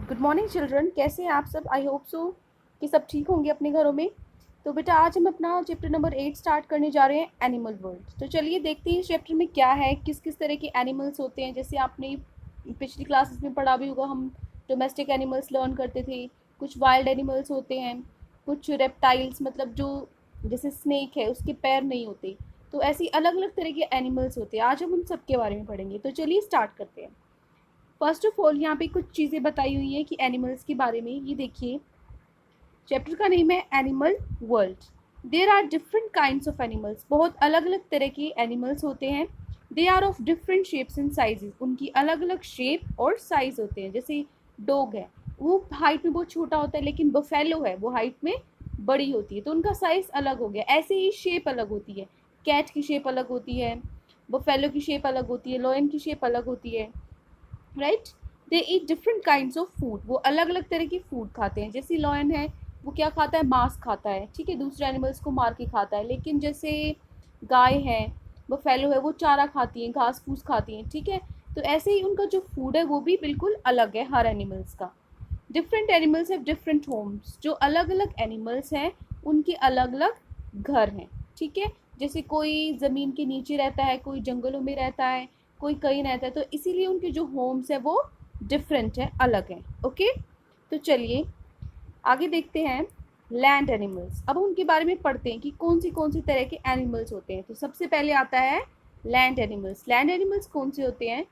Good morning children, कैसे हैं आप सब। आई होप सो कि सब ठीक होंगे अपने घरों में। तो बेटा आज हम अपना चैप्टर नंबर 8 स्टार्ट करने जा रहे हैं, एनिमल वर्ल्ड। तो चलिए देखते हैं इस चैप्टर में क्या है, किस किस तरह के एनिमल्स होते हैं। जैसे आपने पिछली क्लासेस में पढ़ा भी होगा, हम डोमेस्टिक एनिमल्स लर्न करते थे, कुछ वाइल्ड एनिमल्स होते हैं, कुछ रेप्टाइल्स, मतलब जो जैसे स्नेक है उसके पैर नहीं होते। तो ऐसी अलग अलग तरह के एनिमल्स होते हैं। आज हम उन सब के बारे में पढ़ेंगे। तो चलिए स्टार्ट करते हैं। फर्स्ट ऑफ ऑल यहाँ पे कुछ चीज़ें बताई हुई है कि एनिमल्स के बारे में। ये देखिए, चैप्टर का नेम है animal world. There are different kinds of animals. बहुत अलग अलग तरह के एनिमल्स होते हैं। They are of different shapes and sizes. उनकी अलग अलग शेप और साइज होते हैं। जैसे डॉग है, वो हाइट में बहुत छोटा होता है, लेकिन बफेलो है वो हाइट में बड़ी होती है, तो उनका साइज अलग हो गया। ऐसे ही शेप अलग होती है। कैट की शेप अलग होती है, बफेलो की शेप अलग होती है, लॉयन की शेप अलग होती है, right. They eat different kinds of food. वो अलग अलग तरह की फूड खाते हैं। जैसे लॉयन है, वो क्या खाता है, मांस खाता है, ठीक है, दूसरे एनिमल्स को मार के खाता है। लेकिन जैसे गाय है, बफेलो है, वो चारा खाती हैं, घास फूस खाती हैं, ठीक है। तो ऐसे ही उनका जो फूड है वो भी बिल्कुल अलग है हर एनिमल्स का। Different animals have different homes. जो अलग अलग एनिमल्स हैं उनके अलग अलग घर हैं, ठीक है। जैसे कोई ज़मीन के नीचे रहता है, कोई जंगलों में रहता है, कोई कहीं रहता है, तो इसीलिए उनके जो होम्स है वो डिफरेंट है, अलग है। ओके, तो चलिए आगे देखते हैं लैंड एनिमल्स। अब उनके बारे में पढ़ते हैं कि कौन सी तरह के एनिमल्स होते हैं। तो सबसे पहले आता है लैंड एनिमल्स। लैंड एनिमल्स कौन से होते हैं?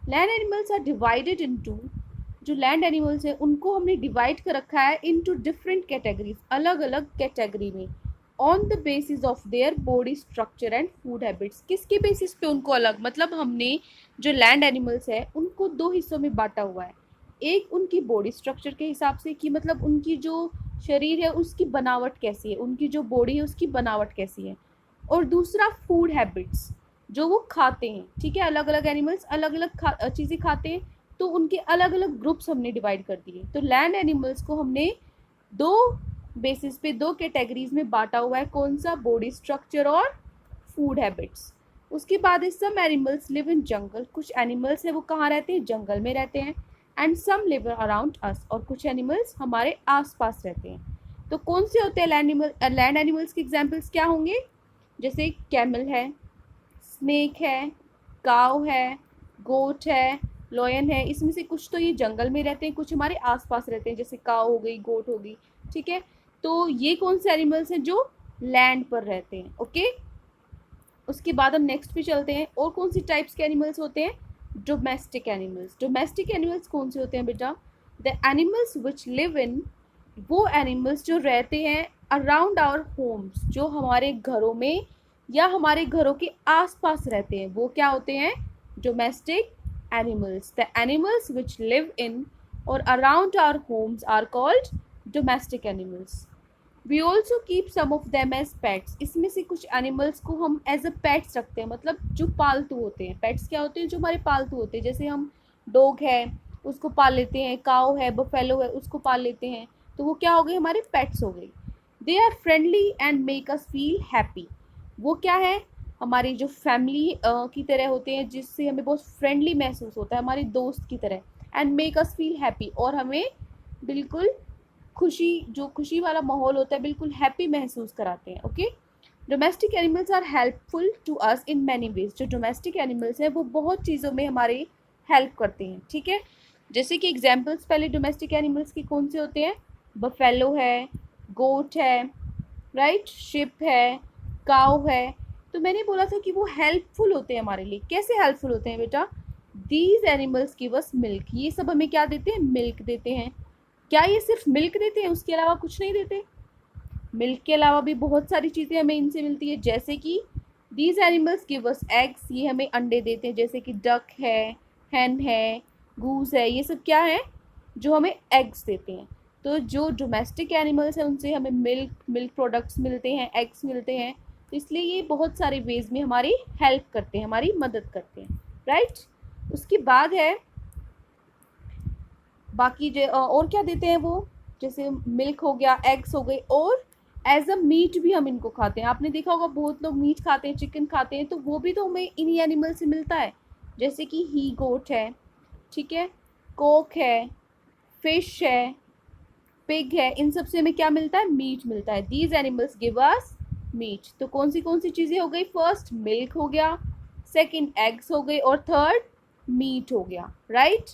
Land animals are divided into, जो लैंड एनिमल्स हैं उनको हमने डिवाइड कर रखा है इनटू डिफरेंट कैटेगरीज, अलग अलग कैटेगरी में, on the basis of their body structure and food habits. किसके बेसिस पे उनको अलग, मतलब हमने जो लैंड एनिमल्स है उनको दो हिस्सों में बांटा हुआ है। एक उनकी बॉडी स्ट्रक्चर के हिसाब से कि मतलब उनकी जो शरीर है उसकी बनावट कैसी है, उनकी जो बॉडी है उसकी बनावट कैसी है। और दूसरा फूड हैबिट्स, जो वो खाते हैं, ठीक है। अलग अलग एनिमल्स अलग अलग चीज़ें खाते हैं, तो उनके अलग अलग ग्रुप्स हमने डिवाइड कर दिए। तो लैंड एनिमल्स को हमने दो बेसिस पे, दो कैटेगरीज में बांटा हुआ है। कौन सा? बॉडी स्ट्रक्चर और फूड हैबिट्स। उसके बाद है सम एनिमल्स लिव इन जंगल। कुछ एनिमल्स है वो कहाँ रहते हैं? जंगल में रहते हैं। And some live around us. और कुछ एनिमल्स हमारे आसपास रहते हैं। तो कौन से होते हैं लैंड एनिमल्स के एग्जाम्पल्स क्या होंगे? जैसे कैमल है, स्नेक है, काव है, गोट है, लॉयन है। इसमें से कुछ तो ये जंगल में रहते हैं, कुछ हमारे आसपास रहते हैं, जैसे काव हो गई, गोट हो गई, ठीक है। तो ये कौन से एनिमल्स हैं जो लैंड पर रहते हैं? ओके, उसके बाद हम नेक्स्ट पे चलते हैं। और कौन सी टाइप्स के एनिमल्स होते हैं? Domestic animals. डोमेस्टिक एनिमल्स कौन से होते हैं बेटा? द एनिमल्स विच लिव इन, वो एनिमल्स जो रहते हैं अराउंड आवर होम्स, जो हमारे घरों में या हमारे घरों के आसपास रहते हैं, वो क्या होते हैं? Domestic animals. The animals which live in और around our homes are called domestic animals. We also keep some of them as pets. इसमें से कुछ एनिमल्स को हम एज अ पेट्स रखते हैं, मतलब जो पालतू होते हैं। पेट्स क्या होते हैं? जो हमारे पालतू होते हैं। जैसे हम डॉग है उसको पाल लेते हैं, काऊ है, बफेलो है उसको पाल लेते हैं, तो वो क्या हो गए? हमारे पेट्स हो गए। They are friendly and make us feel happy. वो क्या है? हमारी जो फैमिली की तरह होते हैं, जिससे हमें बहुत फ्रेंडली महसूस होता है, हमारे दोस्त की तरह। And make us feel happy, और हमें बिल्कुल खुशी, जो खुशी वाला माहौल होता है, बिल्कुल हैप्पी महसूस कराते हैं। Okay, domestic animals are helpful to us in many ways. जो डोमेस्टिक एनिमल्स हैं वो बहुत चीज़ों में हमारी हेल्प करते हैं, ठीक है। जैसे कि एग्जाम्पल्स पहले डोमेस्टिक एनिमल्स के कौन से होते हैं? बफेलो है, गोट है, राइट, शिप है, काऊ है। तो मैंने बोला था कि वो हेल्पफुल होते हैं हमारे लिए। कैसे हेल्पफुल होते हैं बेटा? These animals give us milk. ये सब हमें क्या देते हैं? मिल्क देते हैं। क्या ये सिर्फ मिल्क देते हैं, उसके अलावा कुछ नहीं देते? मिल्क के अलावा भी बहुत सारी चीज़ें हमें इनसे मिलती है। जैसे कि these animals give us eggs. ये हमें अंडे देते हैं, जैसे कि डक है, हैन है, गूस है, ये सब क्या है? जो हमें एग्स देते हैं। तो जो डोमेस्टिक एनिमल्स हैं उनसे हमें मिल्क प्रोडक्ट्स मिलते हैं, एग्स मिलते हैं। तो इसलिए ये बहुत सारे वेज में हमारी हेल्प करते हैं, हमारी मदद करते हैं, राइट। उसके बाद है बाकी जो और क्या देते हैं वो, जैसे मिल्क हो गया, एग्स हो गए, और एज अ मीट भी हम इनको खाते हैं। आपने देखा होगा बहुत लोग मीट खाते हैं, चिकन खाते हैं, तो वो भी तो हमें इन्हीं एनिमल से मिलता है। जैसे कि ही गोट है, ठीक है, कोक है, फिश है, पिग है, इन सब से हमें क्या मिलता है? मीट मिलता है। These animals give us meat. तो कौन सी चीज़ें हो गई? फर्स्ट मिल्क हो गया, सेकंड एग्स हो गई, और थर्ड मीट हो गया, राइट।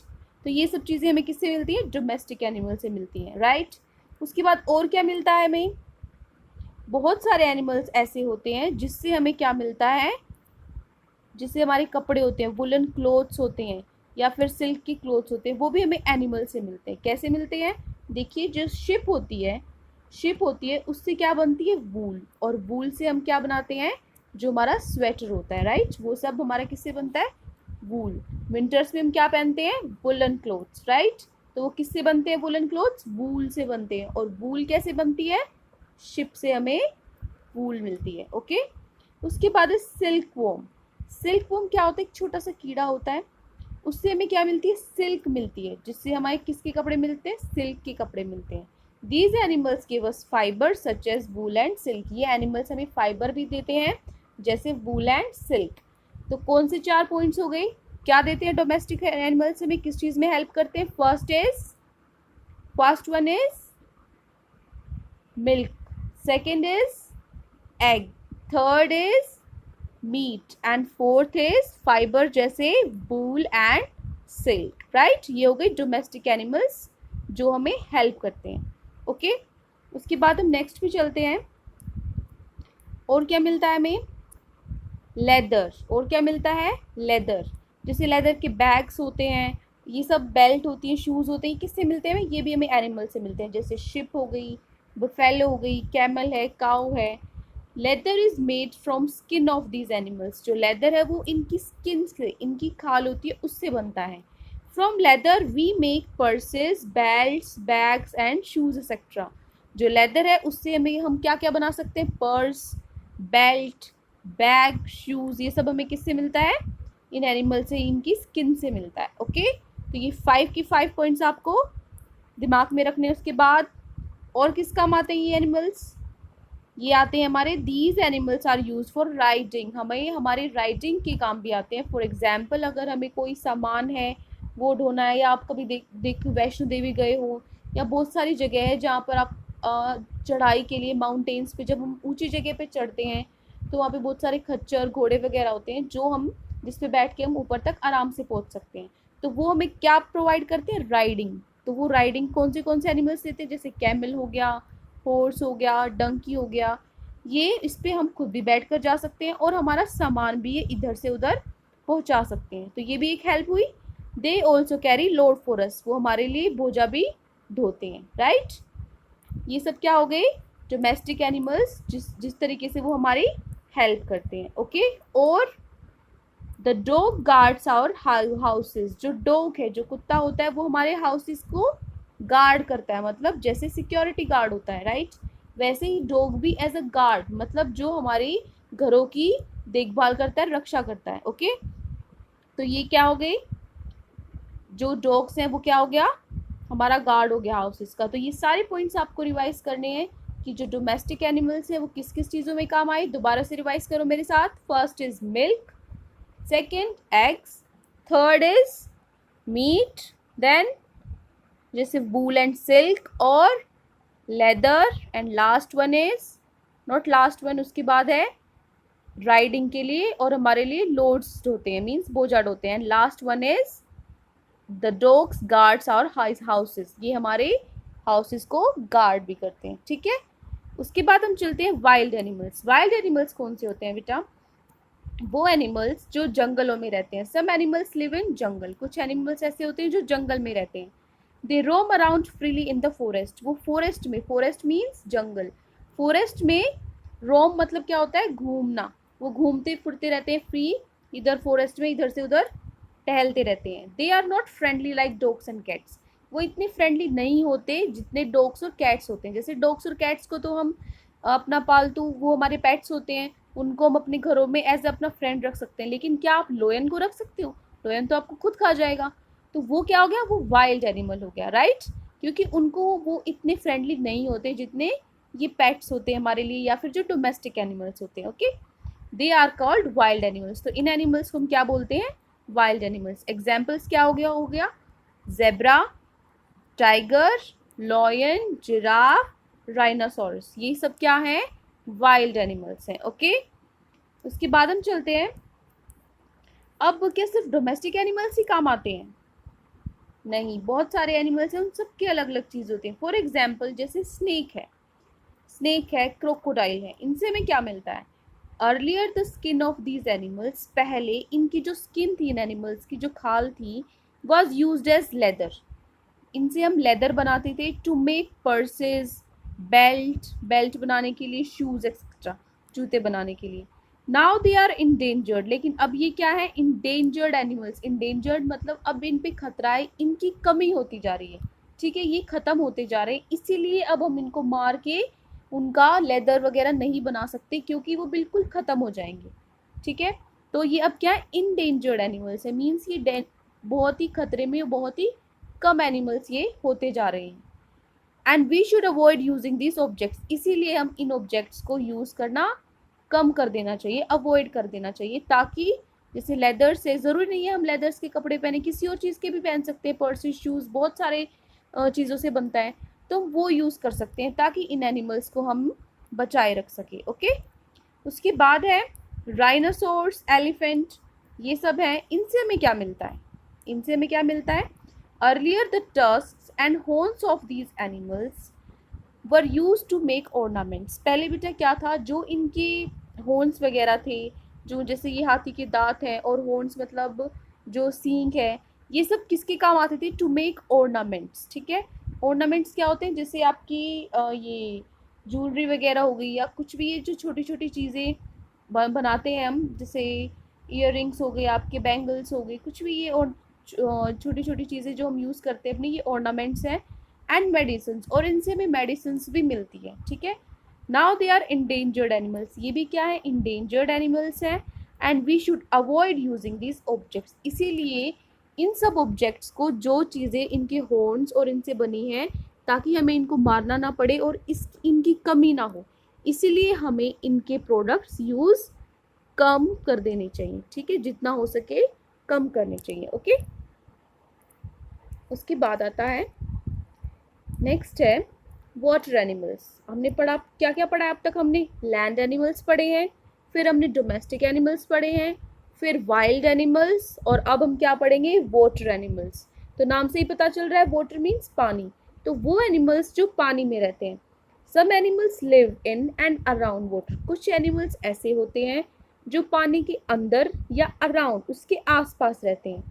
तो ये सब चीज़ें हमें किससे मिलती हैं? डोमेस्टिक एनिमल से मिलती हैं, राइट। उसके बाद और क्या मिलता है हमें? बहुत सारे एनिमल्स ऐसे होते हैं जिससे हमें क्या मिलता है? जिससे हमारे कपड़े होते हैं, वुलन क्लोथ्स होते हैं, या फिर सिल्क की क्लोथ्स होते हैं, वो भी हमें एनिमल से मिलते हैं। कैसे मिलते हैं? देखिए, जो शिप होती है उससे क्या बनती है? वूल। और वूल से हम क्या बनाते हैं? जो हमारा स्वेटर होता है, राइट, वो सब हमारा किससे बनता है? वूल। विंटर्स में हम क्या पहनते हैं? Woollen clothes, right. तो वो किससे बनते हैं? वुलन क्लोथ्स वूल से बनते हैं। और वूल कैसे बनती है? शिप से हमें वूल मिलती है, ओके। उसके बाद है सिल्क वॉर्म। सिल्क वॉर्म क्या होता है? एक छोटा सा कीड़ा होता है, उससे हमें क्या मिलती है? सिल्क मिलती है, जिससे हमारे किसके कपड़े मिलते हैं? सिल्क के कपड़े मिलते हैं। These animals give us fibre such as wool and silk. ये एनिमल्स हमें फाइबर भी देते हैं, जैसे वूल एंड सिल्क। तो कौन से 4 पॉइंट्स हो गए? क्या देते हैं डोमेस्टिक एनिमल्स हमें? किस चीज़ में हेल्प करते हैं? First one is milk, second is egg, third is meat, and fourth is fibre, जैसे वूल एंड सिल्क, राइट। ये हो गई डोमेस्टिक एनिमल्स जो हमें हेल्प करते हैं, ओके। उसके बाद हम नेक्स्ट पे चलते हैं। और क्या मिलता है हमें? लेदर। और क्या मिलता है? लेदर। जैसे लेदर के बैग्स होते हैं, ये सब बेल्ट होती है, शूज़ होते हैं, किससे मिलते हैं? ये भी हमें एनिमल से मिलते हैं, जैसे शिप हो गई, बफेलो हो गई, कैमल है, काऊ है। Leather is made from skin of these animals. जो लेदर है वो इनकी स्किन से, इनकी खाल होती है, उससे बनता है। From leather we make purses, belts, bags and shoes etcetera. जो लेदर है उससे हमें हम क्या क्या बना सकते हैं? पर्स, बेल्ट, बैग, शूज, ये सब हमें किससे मिलता है? इन एनिमल से, इनकी स्किन से मिलता है, ओके। तो ये 5 की 5 पॉइंट्स आपको दिमाग में रखने। उसके बाद और किस काम आते हैं ये एनिमल्स? ये आते हैं हमारे, these animals are use for riding. हमें हमारे राइडिंग के काम भी आते हैं। फॉर एग्जाम्पल, अगर हमें कोई सामान है वो ढोना है, या आप कभी देख वैष्णो देवी गए हो, या बहुत सारी जगह है जहाँ पर आप चढ़ाई के लिए माउंटेन्स पे, जब हम ऊंची जगह पे चढ़ते हैं तो वहाँ पे बहुत सारे खच्चर, घोड़े वगैरह होते हैं, जो हम जिस पे बैठ के हम ऊपर तक आराम से पहुँच सकते हैं। तो वो हमें क्या प्रोवाइड करते हैं? राइडिंग। तो वो राइडिंग कौन से एनिमल्स देते हैं? जैसे कैमल हो गया, हॉर्स हो गया, डंकी हो गया। ये इस पे हम खुद भी बैठ कर जा सकते हैं, और हमारा सामान भी ये इधर से उधर पहुंचा सकते हैं। तो ये भी एक हेल्प हुई। They also carry load for us. वो हमारे लिए बोझा भी ढोते हैं, राइट। ये सब क्या हो गए? डोमेस्टिक एनिमल्स, जिस तरीके से वो हमारी हेल्प करते हैं, ओके। और the dog guards our houses. जो डॉग है, जो कुत्ता होता है, वो हमारे हाउसेस को गार्ड करता है, मतलब जैसे सिक्योरिटी गार्ड होता है, राइट। वैसे ही डॉग भी एज अ गार्ड, मतलब जो हमारी घरों की देखभाल करता है, रक्षा करता है, ओके। तो ये क्या हो गई? जो डॉग्स हैं वो क्या हो गया? हमारा गार्ड हो गया हाउसेस का। तो ये सारे पॉइंट्स आपको रिवाइज करने हैं कि जो डोमेस्टिक एनिमल्स हैं वो किस किस चीज़ों में काम आए। दोबारा से रिवाइज करो मेरे साथ। First is milk, second eggs, third is meat, then जैसे वूल एंड सिल्क, और leather, and last one is not last one, उसके बाद है राइडिंग के लिए और हमारे लिए लोड्स होते हैं, मीन्स बोझा ढोते हैं। Last one is the dogs guards our houses. ये हमारे हाउसेस को गार्ड भी करते हैं, ठीक है। उसके बाद हम चलते हैं वाइल्ड एनिमल्स। वाइल्ड एनिमल्स कौन से होते हैं बेटा? वो एनिमल्स जो जंगलों में रहते हैं। सम एनिमल्स लिव इन जंगल। कुछ एनिमल्स ऐसे होते हैं जो जंगल में रहते हैं। They roam around freely in the forest. वो फॉरेस्ट में, फॉरेस्ट मीन्स जंगल, फॉरेस्ट में रोम मतलब क्या होता है? घूमना। वो घूमते फिरते रहते हैं फ्री, इधर फॉरेस्ट में इधर से उधर टहलते रहते हैं। They are not friendly like dogs and cats. वो इतने फ्रेंडली नहीं होते जितने डॉग्स और कैट्स होते हैं। जैसे डॉग्स और कैट्स को तो हम अपना पालतू, वो हमारे पेट्स होते हैं, उनको हम अपने घरों में एज अपना फ्रेंड रख सकते हैं। लेकिन क्या आप लोयन को रख सकते हो? लोयन तो आपको खुद खा जाएगा। तो वो क्या हो गया? वो वाइल्ड एनिमल हो गया, राइट। क्योंकि उनको वो इतने फ्रेंडली नहीं होते जितने ये पेट्स होते हैं हमारे लिए, या फिर जो डोमेस्टिक एनिमल्स होते हैं, okay. They are called wild animals. तो इन एनिमल्स को हम क्या बोलते हैं? Wild animals. एग्जाम्पल्स क्या हो गया? Zebra, tiger, lion, giraffe, rhinoceros, ये सब क्या है? वाइल्ड एनिमल्स हैं। ओके, उसके बाद हम चलते हैं। अब क्या सिर्फ डोमेस्टिक एनिमल्स ही काम आते हैं? नहीं, बहुत सारे एनिमल्स हैं, उन सबकी अलग अलग चीज़ होती है। फॉर एग्जाम्पल जैसे स्नेक है, क्रोकोडाइल है, इनसे हमें क्या मिलता है? Earlier the skin of these animals, पहले इनकी जो स्किन थी, इन एनिमल्स की जो खाल थी, वॉज यूज एज लेदर, इनसे हम लेदर बनाते थे। टू मेक पर्सेज, बेल्ट बनाने के लिए, शूज एक्सेट्रा, जूते बनाने के लिए। नाउ दे आर इंडेंजर्ड, लेकिन अब ये क्या है? Endangered animals. इंडेंजर्ड मतलब अब इन पे खतरा है, इनकी कमी होती जा रही है। ठीक है, ये खत्म होते जा रहे हैं, इसीलिए अब हम इनको मार के उनका लेदर वगैरह नहीं बना सकते, क्योंकि वो बिल्कुल खत्म हो जाएंगे। ठीक है, तो ये अब क्या है? इंडेंजर्ड एनिमल्स है, मीन्स ये बहुत ही खतरे में, बहुत ही कम एनिमल्स ये होते जा रहे हैं। And we should avoid using this objects, इसीलिए हम इन ऑब्जेक्ट्स को यूज करना कम कर देना चाहिए, अवॉइड कर देना चाहिए, ताकि जैसे लेदर से, ज़रूरी नहीं है हम लेदर्स के कपड़े पहने, किसी और चीज़ के भी पहन सकते हैं, पर्सेस, शूज़, बहुत सारे चीज़ों से बनता है, तो वो यूज़ कर सकते हैं ताकि इन एनिमल्स को हम बचाए रख सके। ओके, उसके बाद है राइनासोर्स, एलिफेंट, ये सब है। इनसे हमें क्या मिलता है? इनसे हमें क्या मिलता है? Earlier the tusks and horns of these animals were use to make ornaments, पहले बेटा क्या था? जो इनके हॉर्न्स वगैरह थे, जो जैसे ये हाथी के दांत हैं, और हॉर्न्स मतलब जो सींग है, ये सब किसके काम आते थे? To make ornaments. ठीक है, ऑर्नामेंट्स क्या होते हैं? जैसे आपकी ये ज्वेलरी वगैरह हो गई, या कुछ भी ये जो छोटी छोटी चीज़ें बनाते हैं हम, जैसे ईयर हो गए, आपके बैंगल्स हो गए, कुछ भी ये, और छोटी छोटी चीज़ें जो हम यूज़ करते हैं अपनी, ये ऑर्नामेंट्स हैं। एंड मेडिसिन, और इनसे हमें मेडिसिन भी मिलती है। ठीक है, now they are endangered animals, ये भी क्या है? इंडेंजर्ड एनिमल्स हैं। And we should avoid using this objects, इसीलिए इन सब ऑब्जेक्ट्स को, जो चीज़ें इनके हॉर्न्स और इनसे बनी हैं, ताकि हमें इनको मारना ना पड़े और इनकी कमी ना हो, इसीलिए हमें इनके प्रोडक्ट्स यूज़ कम कर देने चाहिए। ठीक है, जितना हो सके कम करने चाहिए। ओके, उसके बाद आता है, नेक्स्ट है वाटर एनिमल्स। हमने पढ़ा, क्या क्या पढ़ा है अब तक? हमने लैंड एनिमल्स पढ़े हैं, फिर हमने डोमेस्टिक एनिमल्स पढ़े हैं, फिर वाइल्ड एनिमल्स, और अब हम क्या पढ़ेंगे? Water animals. तो नाम से ही पता चल रहा है, वाटर मीन्स पानी, तो वो एनिमल्स जो पानी में रहते हैं। Some animals live in and around water, कुछ एनिमल्स ऐसे होते हैं जो पानी के अंदर या अराउंड, उसके आसपास रहते हैं।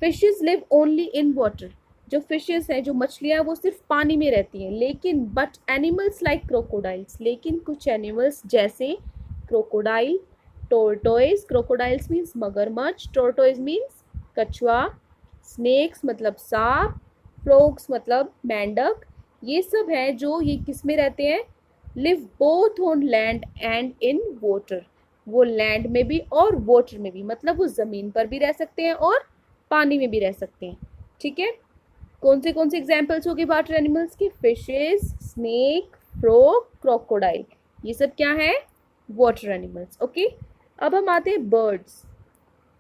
Fishes live only in water, जो फिशेस हैं, जो मछलियाँ हैं, वो सिर्फ पानी में रहती हैं। लेकिन बट एनिमल्स लाइक क्रोकोडाइल्स, लेकिन कुछ एनिमल्स जैसे क्रोकोडाइल, टोर्टोइज, क्रोकोडाइल्स मीन्स मगरमच्छ, टोर्टोइज मीन्स कछुआ, स्नेक्स मतलब सांप, फ्रॉग्स मतलब मेंढक, ये सब है जो ये किस में रहते हैं? Live both on land and in water, वो लैंड में भी और वाटर में भी, मतलब वो ज़मीन पर भी रह सकते हैं और पानी में भी रह सकते हैं। ठीक है, कौन से एग्जाम्पल्स हो गए वाटर एनिमल्स के? फिशेस, स्नेक, फ्रॉग, क्रोकोडाइल, ये सब क्या है? Water animals. ओके, अब हम आते हैं बर्ड्स।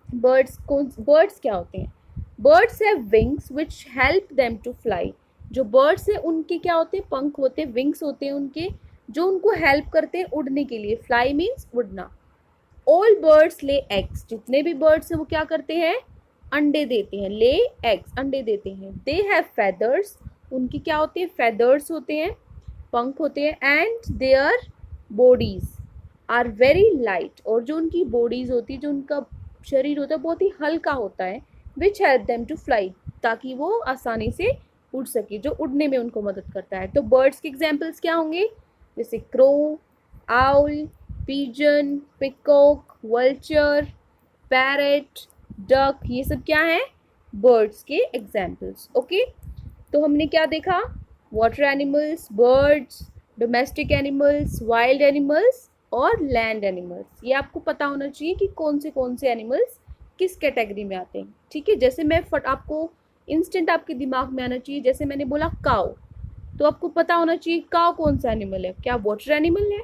बर्ड्स क्या होते हैं? Birds have wings which help them to fly, जो बर्ड्स है उनके क्या होते हैं? पंख होते हैं, विंग्स होते हैं उनके, जो उनको हेल्प करते हैं उड़ने के लिए। फ्लाई मीन्स उड़ना। ऑल बर्ड्स ले एग्स, जितने भी बर्ड्स हैं वो क्या करते हैं? अंडे देते हैं। ले एग्स, अंडे देते हैं। दे हैव फेदर्स, उनकी क्या होते हैं? फेदर्स होते हैं, पंख होते हैं। And their bodies are very light, और जो उनकी बॉडीज होती है, जो उनका शरीर होता है, बहुत ही हल्का होता है। Which help them to fly, ताकि वो आसानी से उड़ सके, जो उड़ने में उनको मदद करता है। तो बर्ड्स के एग्जाम्पल्स क्या होंगे? जैसे crow, owl, pigeon, peacock, vulture, parrot, duck, ये सब क्या है? बर्ड्स के एग्जाम्पल्स। ओके, तो हमने क्या देखा? Water animals, birds, domestic animals, wild animals और लैंड एनिमल्स। ये आपको पता होना चाहिए कि कौन से एनिमल्स किस कैटेगरी में आते हैं। ठीक है, जैसे मैं आपको इंस्टेंट आपके दिमाग में आना चाहिए, जैसे मैंने बोला काउ, तो आपको पता होना चाहिए काउ कौन सा एनिमल है। क्या वाटर एनिमल है?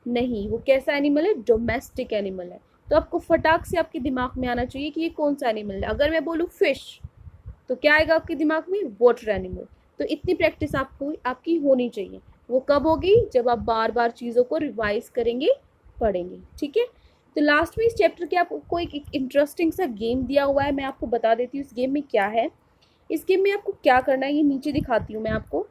नहीं, वो कैसा एनिमल है? डोमेस्टिक एनिमल है। तो आपको फटाक से आपके दिमाग में आना चाहिए कि ये कौन सा एनिमल है। अगर मैं बोलूँ फिश, तो क्या आएगा आपके दिमाग में? Water animal. तो इतनी प्रैक्टिस आपको आपकी होनी चाहिए। वो कब होगी? जब आप बार बार चीज़ों को रिवाइज करेंगे, पढ़ेंगे। ठीक है, तो लास्ट में इस चैप्टर के आपको एक इंटरेस्टिंग सा गेम दिया हुआ है, मैं आपको बता देती हूँ इस गेम में क्या है। इस गेम में आपको क्या करना है, ये नीचे दिखाती हूँ मैं आपको।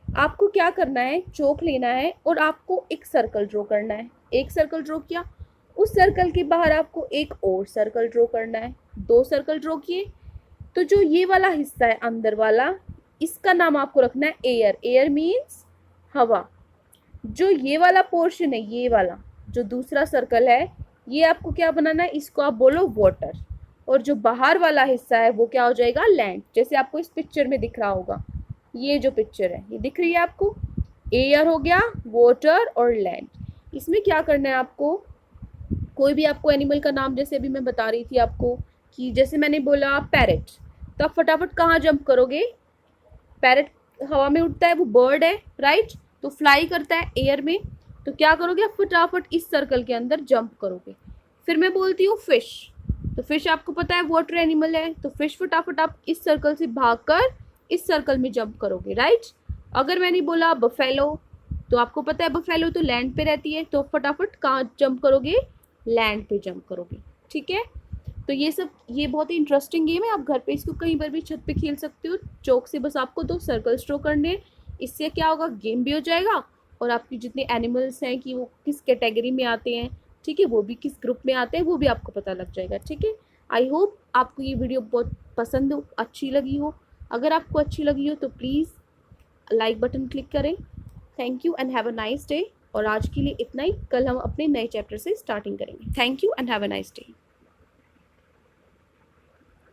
आपको क्या करना है, चौक लेना है और आपको एक सर्कल ड्रॉ करना है। एक सर्कल ड्रॉ किया, उस सर्कल के बाहर आपको एक और सर्कल ड्रॉ करना है। 2 सर्कल ड्रॉ किए, तो जो ये वाला हिस्सा है अंदर वाला, इसका नाम आपको रखना है एयर। एयर मीन्स हवा। जो ये वाला पोर्शन है, ये वाला जो दूसरा सर्कल है, ये आपको क्या बनाना है, इसको आप बोलो वाटर। और जो बाहर वाला हिस्सा है वो क्या हो जाएगा? लैंड। जैसे आपको इस पिक्चर में दिख रहा होगा, ये जो पिक्चर है ये दिख रही है आपको, एयर हो गया, वाटर और लैंड। इसमें क्या करना है आपको, कोई भी आपको एनिमल का नाम, जैसे अभी मैं बता रही थी आपको कि जैसे मैंने बोला पैरेट, तो आप फटाफट कहाँ जंप करोगे? पैरेट हवा में उड़ता है, वो बर्ड है, राइट? तो फ्लाई करता है एयर में। तो क्या करोगे आप? फटाफट इस सर्कल के अंदर जंप करोगे। फिर मैं बोलती हूँ फिश, तो फिश आपको पता है वाटर एनिमल है, तो फिश फटाफट आप इस सर्कल से भागकर इस सर्कल में जंप करोगे, राइट? अगर मैंने बोला बफेलो, तो आपको पता है बफेलो तो लैंड पे रहती है, तो फटाफट कहाँ जंप करोगे? लैंड पे जंप करोगे। ठीक है, तो ये बहुत ही इंटरेस्टिंग गेम है। आप घर पे इसको कहीं पर भी छत पे खेल सकते हो। चौक से बस आपको 2 सर्कल्स ड्रॉ करने हैं। इससे क्या होगा, गेम भी हो जाएगा और आपके जितने एनिमल्स हैं कि वो किस कैटेगरी में आते हैं, ठीक है, वो भी किस ग्रुप में आते हैं, वो भी आपको पता लग जाएगा। ठीक है, आई होप आपको ये वीडियो बहुत पसंद हो, अच्छी लगी हो। अगर आपको अच्छी लगी हो तो प्लीज़ लाइक बटन क्लिक करें। Thank you and have a nice day. और आज के लिए इतना ही, कल हम अपने नए चैप्टर से स्टार्टिंग करेंगे। Thank you and have a nice day.